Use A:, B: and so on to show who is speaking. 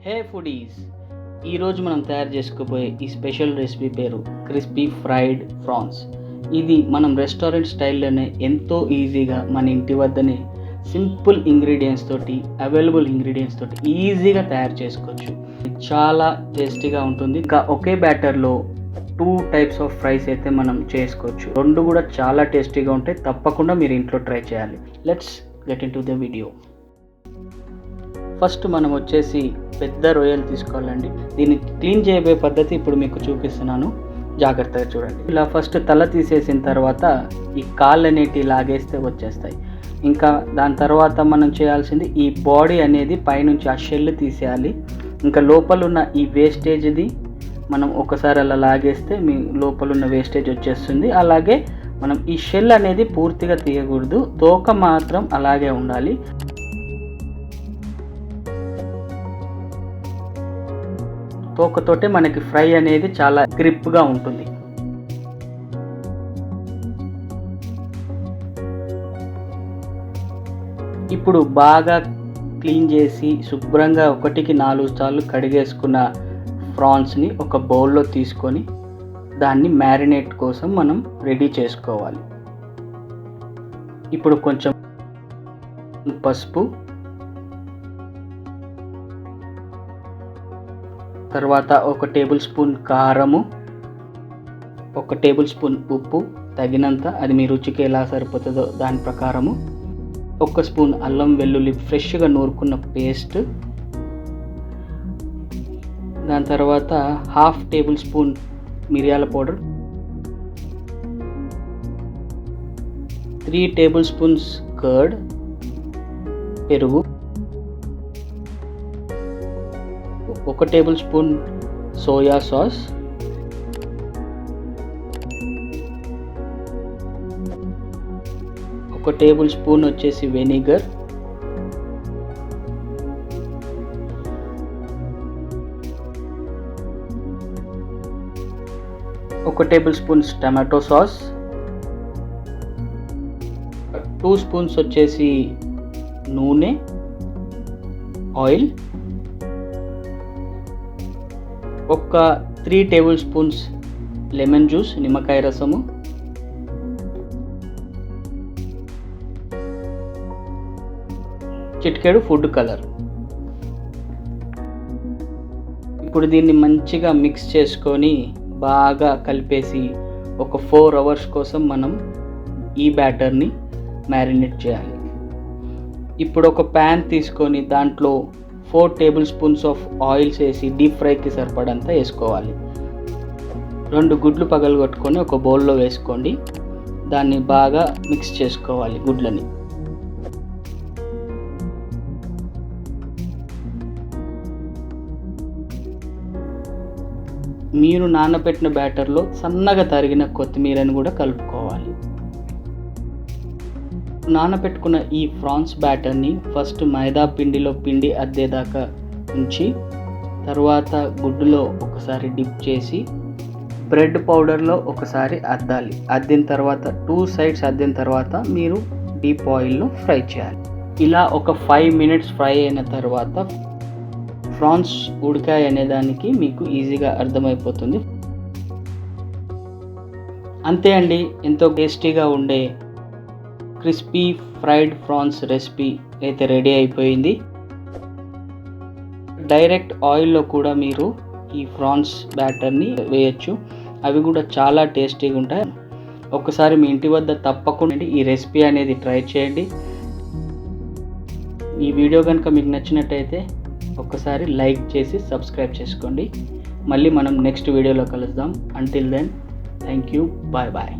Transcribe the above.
A: హే foodies, ఈరోజు మనం తయారు చేసుకోబోయే ఈ స్పెషల్ రెసిపీ పేరు క్రిస్పీ ఫ్రైడ్ ప్రాన్స్. ఇది మనం రెస్టారెంట్ స్టైల్లోనే ఎంతో ఈజీగా మన ఇంటి వద్దనే సింపుల్ ఇంగ్రీడియంట్స్ తోటి, అవైలబుల్ ఇంగ్రీడియంట్స్ తోటి ఈజీగా తయారు చేసుకోవచ్చు. చాలా టేస్టీగా ఉంటుంది. ఇంకా ఒకే బ్యాటర్లో 2 టైప్స్ ఆఫ్ ఫ్రైస్ అయితే మనం చేసుకోవచ్చు. రెండు కూడా చాలా టేస్టీగా ఉంటాయి. తప్పకుండా మీరు ఇంట్లో ట్రై చేయాలి. Let's get in to the video. First మనం వచ్చేసి పెద్ద రొయ్యలు తీసుకోవాలండి. దీన్ని క్లీన్ చేయబోయే పద్ధతి ఇప్పుడు మీకు చూపిస్తున్నాను, జాగ్రత్తగా చూడండి. ఇలా ఫస్ట్ తల తీసేసిన తర్వాత ఈ కాళ్ళు అనేటివి లాగేస్తే వచ్చేస్తాయి. ఇంకా దాని తర్వాత మనం చేయాల్సింది ఈ బాడీ అనేది పైనుంచి ఆ షెల్ తీసేయాలి. ఇంకా లోపల ఉన్న ఈ వేస్టేజ్ది మనం ఒకసారి అలా లాగేస్తే మీ లోపల ఉన్న వేస్టేజ్ వచ్చేస్తుంది. అలాగే మనం ఈ షెల్ అనేది పూర్తిగా తీయకూడదు, తోక మాత్రం అలాగే ఉండాలి. తోకతోటే మనకి ఫ్రై అనేది చాలా గ్రిప్గా ఉంటుంది. ఇప్పుడు బాగా క్లీన్ చేసి శుభ్రంగా 1కి 4 సార్లు కడిగేసుకున్న ప్రాన్స్ని ఒక బౌల్లో తీసుకొని దాన్ని మ్యారినేట్ కోసం మనం రెడీ చేసుకోవాలి. ఇప్పుడు కొంచెం పసుపు, తర్వాత 1 టేబుల్ స్పూన్ కారము, 1 టేబుల్ స్పూన్ ఉప్పు తగినంత, అది మీ రుచికి ఎలా సరిపోతుందో దాని ప్రకారము, 1 స్పూన్ అల్లం వెల్లుల్లి ఫ్రెష్గా నూరుకున్న పేస్ట్, దాని తర్వాత 1/2 టేబుల్ స్పూన్ మిరియాల పౌడర్, 3 టేబుల్ స్పూన్స్ కర్డ్ పెరుగు, 1 tablespoon soya sauce, 1 tablespoon వచ్చేసి vinegar, 1 tablespoons tomato sauce, 2 spoons వచ్చేసి నూనె oil, 3 tablespoons lemon juice నిమ్మకాయ రసము, చిటికెడు ఫుడ్ కలర్. ఇప్పుడు దీన్ని మంచిగా మిక్స్ చేసుకొని బాగా కలిపేసి ఒక 4 అవర్స్ కోసం మనం ఈ బ్యాటర్ని మ్యారినేట్ చేయాలి. ఇప్పుడు ఒక ప్యాన్ తీసుకొని దాంట్లో 4 టేబుల్ స్పూన్స్ ఆఫ్ ఆయిల్స్ వేసి డీప్ ఫ్రైకి సరిపడంతా వేసుకోవాలి. 2 గుడ్లు పగలగొట్టుకొని ఒక బౌల్లో వేసుకోండి. దాన్ని బాగా మిక్స్ చేసుకోవాలి గుడ్లని. మీరు నానబెట్టిన బ్యాటర్లో సన్నగా తరిగిన కొత్తిమీరని కూడా కలుపుకోవాలి. నానబెట్టుకున్న ఈ ప్రాన్స్ బ్యాటర్ని ఫస్ట్ మైదా పిండిలో పిండి అద్దేదాకా ఉంచి, తర్వాత గుడ్డులో ఒకసారి డిప్ చేసి బ్రెడ్ పౌడర్లో ఒకసారి అద్దాలి. అద్దిన తర్వాత 2 సైడ్స్ అద్దిన తర్వాత మీరు డీప్ ఆయిల్లో ఫ్రై చేయాలి. ఇలా ఒక 5 మినిట్స్ ఫ్రై అయిన తర్వాత ప్రాన్స్ ఉడికాయి అనేదానికి మీకు ఈజీగా అర్థమైపోతుంది. అంతే అండి, ఎంతో టేస్టీగా ఉండే క్రిస్పీ ఫ్రైడ్ ప్రాన్స్ రెసిపీ అయితే రెడీ అయిపోయింది. డైరెక్ట్ ఆయిల్లో కూడా మీరు ఈ ప్రాన్స్ బ్యాటర్ని వేయచ్చు, అవి కూడా చాలా టేస్టీగా ఉంటాయి. ఒకసారి మీ ఇంటి వద్ద తప్పకుండా ఈ రెసిపీ అనేది ట్రై చేయండి. ఈ వీడియో కనుక మీకు నచ్చినట్టయితే ఒక్కసారి లైక్ చేసి సబ్స్క్రైబ్ చేసుకోండి. మళ్ళీ మనం నెక్స్ట్ వీడియోలో కలుద్దాం. Until then, thank you, bye bye.